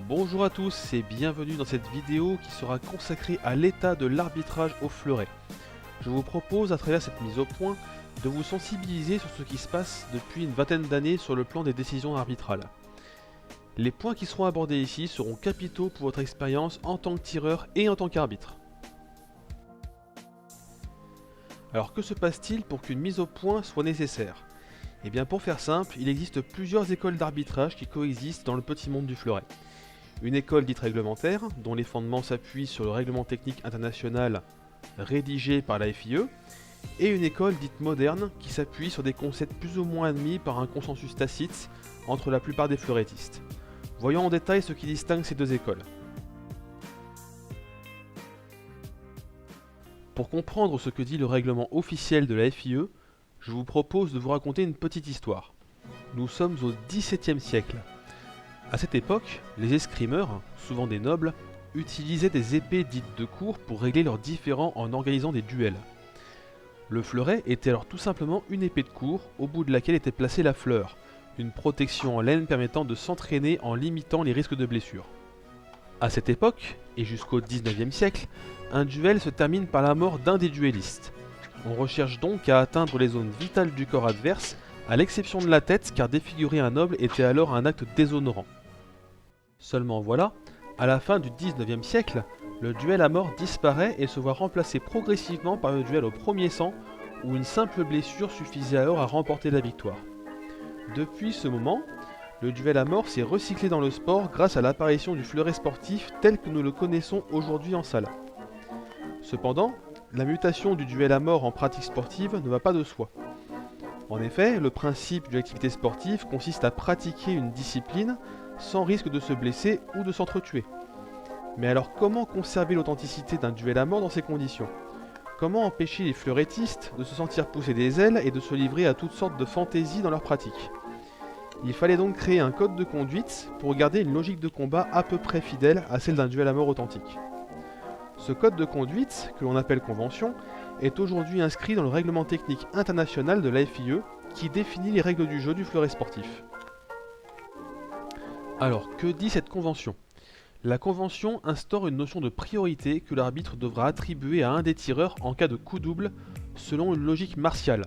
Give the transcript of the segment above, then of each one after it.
Bonjour à tous et bienvenue dans cette vidéo qui sera consacrée à l'état de l'arbitrage au fleuret. Je vous propose à travers cette mise au point de vous sensibiliser sur ce qui se passe depuis une vingtaine d'années sur le plan des décisions arbitrales. Les points qui seront abordés ici seront capitaux pour votre expérience en tant que tireur et en tant qu'arbitre. Alors que se passe-t-il pour qu'une mise au point soit nécessaire? Eh bien pour faire simple, il existe plusieurs écoles d'arbitrage qui coexistent dans le petit monde du fleuret. Une école dite réglementaire, dont les fondements s'appuient sur le règlement technique international rédigé par la FIE, et une école dite moderne qui s'appuie sur des concepts plus ou moins admis par un consensus tacite entre la plupart des fleurettistes. Voyons en détail ce qui distingue ces deux écoles. Pour comprendre ce que dit le règlement officiel de la FIE, je vous propose de vous raconter une petite histoire. Nous sommes au XVIIe siècle. À cette époque, les escrimeurs, souvent des nobles, utilisaient des épées dites de cour pour régler leurs différends en organisant des duels. Le fleuret était alors tout simplement une épée de cour au bout de laquelle était placée la fleur, une protection en laine permettant de s'entraîner en limitant les risques de blessure. À cette époque, et jusqu'au XIXe siècle, un duel se termine par la mort d'un des duellistes. On recherche donc à atteindre les zones vitales du corps adverse, à l'exception de la tête, car défigurer un noble était alors un acte déshonorant. Seulement voilà, à la fin du XIXe siècle, le duel à mort disparaît et se voit remplacé progressivement par le duel au premier sang, où une simple blessure suffisait alors à remporter la victoire. Depuis ce moment, le duel à mort s'est recyclé dans le sport grâce à l'apparition du fleuret sportif tel que nous le connaissons aujourd'hui en salle. Cependant, la mutation du duel à mort en pratique sportive ne va pas de soi. En effet, le principe d'une activité sportive consiste à pratiquer une discipline sans risque de se blesser ou de s'entretuer. Mais alors comment conserver l'authenticité d'un duel à mort dans ces conditions? Comment empêcher les fleurettistes de se sentir pousser des ailes et de se livrer à toutes sortes de fantaisies dans leur pratique? Il fallait donc créer un code de conduite pour garder une logique de combat à peu près fidèle à celle d'un duel à mort authentique. Ce code de conduite, que l'on appelle convention, est aujourd'hui inscrit dans le règlement technique international de la FIE qui définit les règles du jeu du fleuret sportif. Alors, que dit cette convention? La convention instaure une notion de priorité que l'arbitre devra attribuer à un des tireurs en cas de coup double, selon une logique martiale.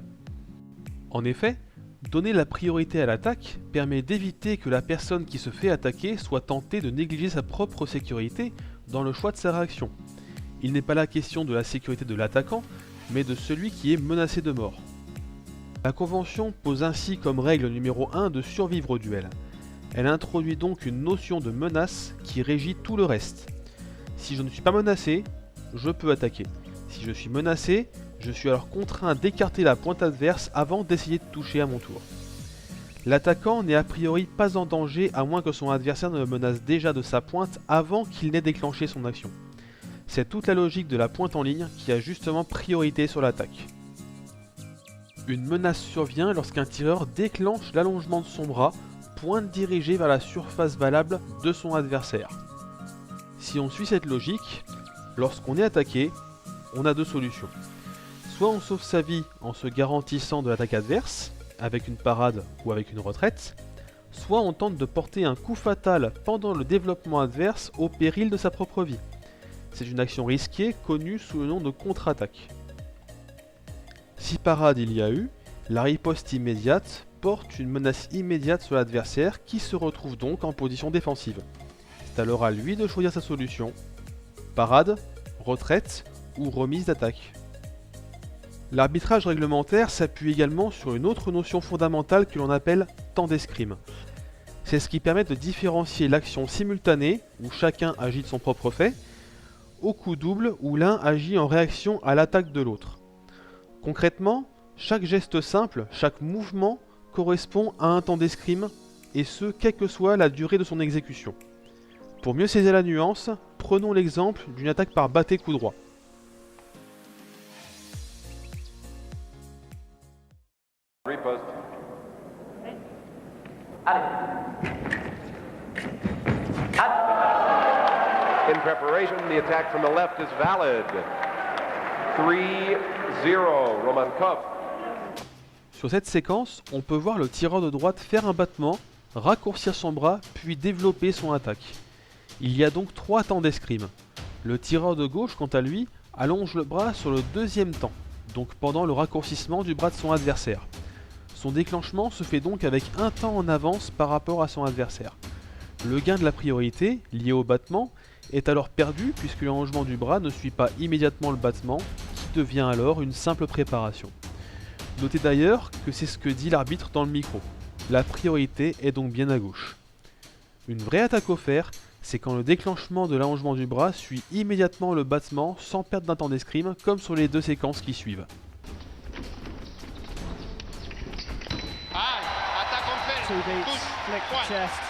En effet, donner la priorité à l'attaque permet d'éviter que la personne qui se fait attaquer soit tentée de négliger sa propre sécurité dans le choix de sa réaction. Il n'est pas là question de la sécurité de l'attaquant, mais de celui qui est menacé de mort. La convention pose ainsi comme règle numéro 1 de survivre au duel. Elle introduit donc une notion de menace qui régit tout le reste. Si je ne suis pas menacé, je peux attaquer. Si je suis menacé, je suis alors contraint d'écarter la pointe adverse avant d'essayer de toucher à mon tour. L'attaquant n'est a priori pas en danger à moins que son adversaire ne le menace déjà de sa pointe avant qu'il n'ait déclenché son action. C'est toute la logique de la pointe en ligne qui a justement priorité sur l'attaque. Une menace survient lorsqu'un tireur déclenche l'allongement de son bras, pointe dirigée vers la surface valable de son adversaire. Si on suit cette logique, lorsqu'on est attaqué, on a deux solutions. Soit on sauve sa vie en se garantissant de l'attaque adverse, avec une parade ou avec une retraite, soit on tente de porter un coup fatal pendant le développement adverse au péril de sa propre vie. C'est une action risquée connue sous le nom de contre-attaque. Si parade il y a eu, la riposte immédiate porte une menace immédiate sur l'adversaire qui se retrouve donc en position défensive. C'est alors à lui de choisir sa solution, parade, retraite ou remise d'attaque. L'arbitrage réglementaire s'appuie également sur une autre notion fondamentale que l'on appelle temps d'escrime. C'est ce qui permet de différencier l'action simultanée, où chacun agit de son propre fait, au coup double, où l'un agit en réaction à l'attaque de l'autre. Concrètement, chaque geste simple, chaque mouvement correspond à un temps d'escrime, et ce, quelle que soit la durée de son exécution. Pour mieux saisir la nuance, prenons l'exemple d'une attaque par bâté coup droit. Riposte. Allez. In preparation, the attack from the left is valid. 3-0, Roman Cup. Sur cette séquence, on peut voir le tireur de droite faire un battement, raccourcir son bras, puis développer son attaque. Il y a donc 3 temps d'escrime. Le tireur de gauche, quant à lui, allonge le bras sur le deuxième temps, donc pendant le raccourcissement du bras de son adversaire. Son déclenchement se fait donc avec un temps en avance par rapport à son adversaire. Le gain de la priorité, lié au battement, est alors perdu puisque l'allongement du bras ne suit pas immédiatement le battement, qui devient alors une simple préparation. Notez d'ailleurs que c'est ce que dit l'arbitre dans le micro. La priorité est donc bien à gauche. Une vraie attaque au fer, c'est quand le déclenchement de l'allongement du bras suit immédiatement le battement sans perdre d'un temps d'escrime, comme sur les 2 séquences qui suivent. Attaque en fer. Two beats, Touche. flick Point. chest.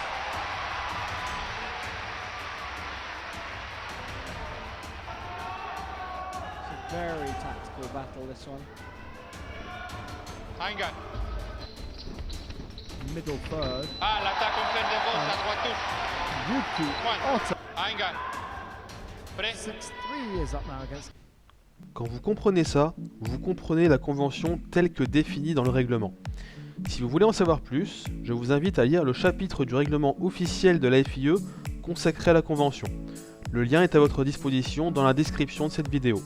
It's a very tactical battle, this one. Eingang. Middle third. L'attaque en fer de gauche, à droite touche. Yuki Point. Ota. Eingang. Prêt. 6-3 is up now against. Quand vous comprenez ça, vous comprenez la convention telle que définie dans le règlement. Si vous voulez en savoir plus, je vous invite à lire le chapitre du règlement officiel de la FIE consacré à la convention. Le lien est à votre disposition dans la description de cette vidéo.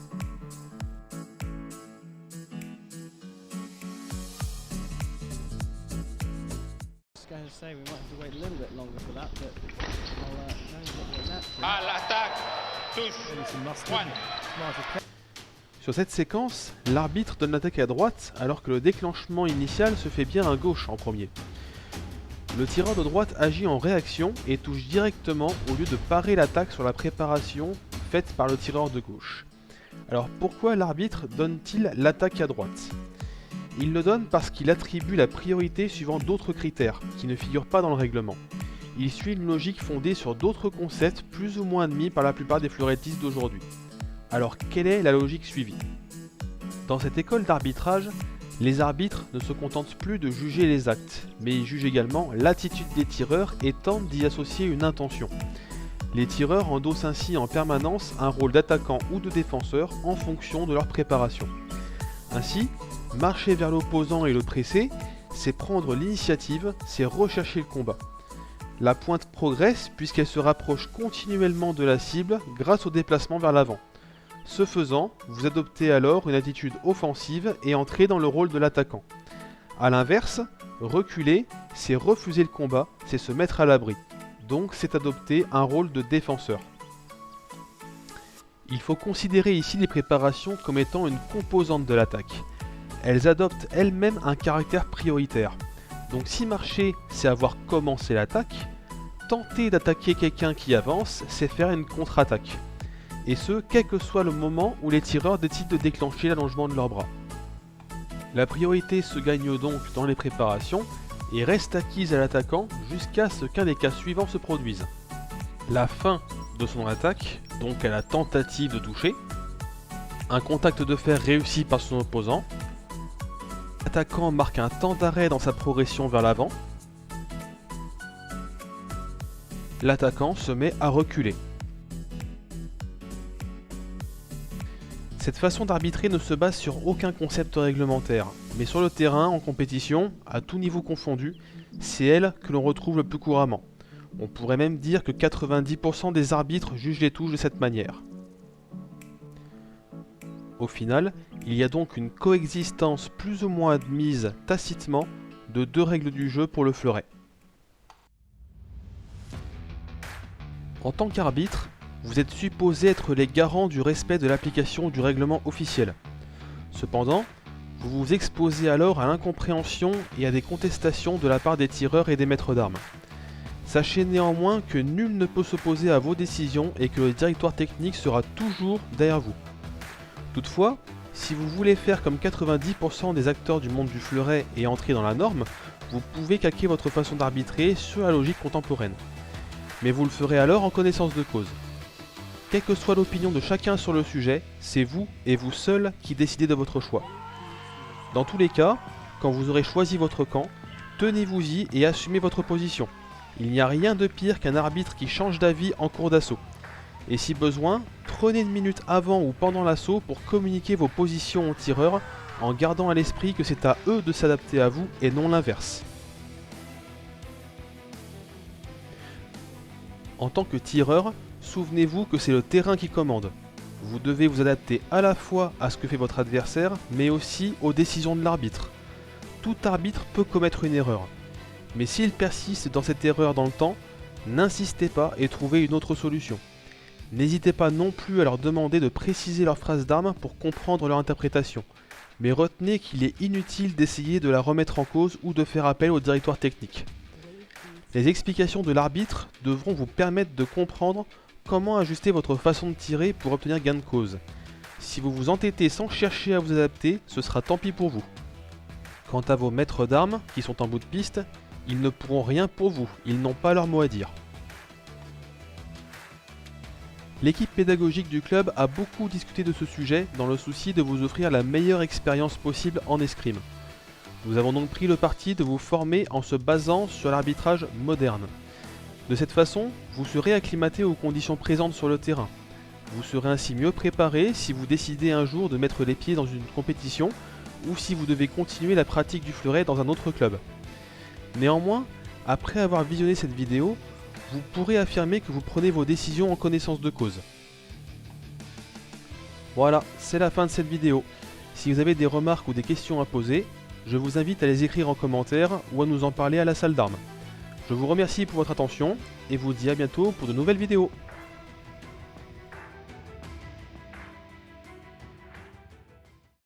I was going to say we might have to wait a little bit longer for that, but I'll no, he's not getting that through. L'attaque. Touche. Maybe some mustard. Point. Smarter play. Sur cette séquence, l'arbitre donne l'attaque à droite alors que le déclenchement initial se fait bien à gauche en premier. Le tireur de droite agit en réaction et touche directement au lieu de parer l'attaque sur la préparation faite par le tireur de gauche. Alors pourquoi l'arbitre donne-t-il l'attaque à droite? Il le donne parce qu'il attribue la priorité suivant d'autres critères qui ne figurent pas dans le règlement. Il suit une logique fondée sur d'autres concepts plus ou moins admis par la plupart des fleurettistes d'aujourd'hui. Alors quelle est la logique suivie? Dans cette école d'arbitrage, les arbitres ne se contentent plus de juger les actes, mais ils jugent également l'attitude des tireurs et tentent d'y associer une intention. Les tireurs endossent ainsi en permanence un rôle d'attaquant ou de défenseur en fonction de leur préparation. Ainsi, marcher vers l'opposant et le presser, c'est prendre l'initiative, c'est rechercher le combat. La pointe progresse puisqu'elle se rapproche continuellement de la cible grâce au déplacement vers l'avant. Ce faisant, vous adoptez alors une attitude offensive et entrez dans le rôle de l'attaquant. A l'inverse, reculer, c'est refuser le combat, c'est se mettre à l'abri. Donc c'est adopter un rôle de défenseur. Il faut considérer ici les préparations comme étant une composante de l'attaque. Elles adoptent elles-mêmes un caractère prioritaire. Donc si marcher, c'est avoir commencé l'attaque, tenter d'attaquer quelqu'un qui avance, c'est faire une contre-attaque. Et ce, quel que soit le moment où les tireurs décident de déclencher l'allongement de leurs bras. La priorité se gagne donc dans les préparations et reste acquise à l'attaquant jusqu'à ce qu'un des cas suivants se produise. La fin de son attaque, donc à la tentative de toucher, un contact de fer réussi par son opposant, l'attaquant marque un temps d'arrêt dans sa progression vers l'avant, l'attaquant se met à reculer. Cette façon d'arbitrer ne se base sur aucun concept réglementaire, mais sur le terrain, en compétition, à tout niveau confondu, c'est elle que l'on retrouve le plus couramment. On pourrait même dire que 90% des arbitres jugent les touches de cette manière. Au final, il y a donc une coexistence plus ou moins admise tacitement de 2 règles du jeu pour le fleuret. En tant qu'arbitre, vous êtes supposé être les garants du respect de l'application du règlement officiel. Cependant, vous vous exposez alors à l'incompréhension et à des contestations de la part des tireurs et des maîtres d'armes. Sachez néanmoins que nul ne peut s'opposer à vos décisions et que le directoire technique sera toujours derrière vous. Toutefois, si vous voulez faire comme 90% des acteurs du monde du fleuret et entrer dans la norme, vous pouvez calquer votre façon d'arbitrer sur la logique contemporaine. Mais vous le ferez alors en connaissance de cause. Quelle que soit l'opinion de chacun sur le sujet, c'est vous et vous seul qui décidez de votre choix. Dans tous les cas, quand vous aurez choisi votre camp, tenez-vous-y et assumez votre position. Il n'y a rien de pire qu'un arbitre qui change d'avis en cours d'assaut. Et si besoin, prenez une minute avant ou pendant l'assaut pour communiquer vos positions aux tireurs en gardant à l'esprit que c'est à eux de s'adapter à vous et non l'inverse. En tant que tireur, souvenez-vous que c'est le terrain qui commande. Vous devez vous adapter à la fois à ce que fait votre adversaire, mais aussi aux décisions de l'arbitre. Tout arbitre peut commettre une erreur. Mais s'il persiste dans cette erreur dans le temps, n'insistez pas et trouvez une autre solution. N'hésitez pas non plus à leur demander de préciser leur phrase d'arme pour comprendre leur interprétation. Mais retenez qu'il est inutile d'essayer de la remettre en cause ou de faire appel au directoire technique. Les explications de l'arbitre devront vous permettre de comprendre comment ajuster votre façon de tirer pour obtenir gain de cause. Si vous vous entêtez sans chercher à vous adapter, ce sera tant pis pour vous. Quant à vos maîtres d'armes, qui sont en bout de piste, ils ne pourront rien pour vous, ils n'ont pas leur mot à dire. L'équipe pédagogique du club a beaucoup discuté de ce sujet dans le souci de vous offrir la meilleure expérience possible en escrime. Nous avons donc pris le parti de vous former en se basant sur l'arbitrage moderne. De cette façon, vous serez acclimaté aux conditions présentes sur le terrain. Vous serez ainsi mieux préparé si vous décidez un jour de mettre les pieds dans une compétition ou si vous devez continuer la pratique du fleuret dans un autre club. Néanmoins, après avoir visionné cette vidéo, vous pourrez affirmer que vous prenez vos décisions en connaissance de cause. Voilà, c'est la fin de cette vidéo. Si vous avez des remarques ou des questions à poser, je vous invite à les écrire en commentaire ou à nous en parler à la salle d'armes. Je vous remercie pour votre attention et vous dis à bientôt pour de nouvelles vidéos.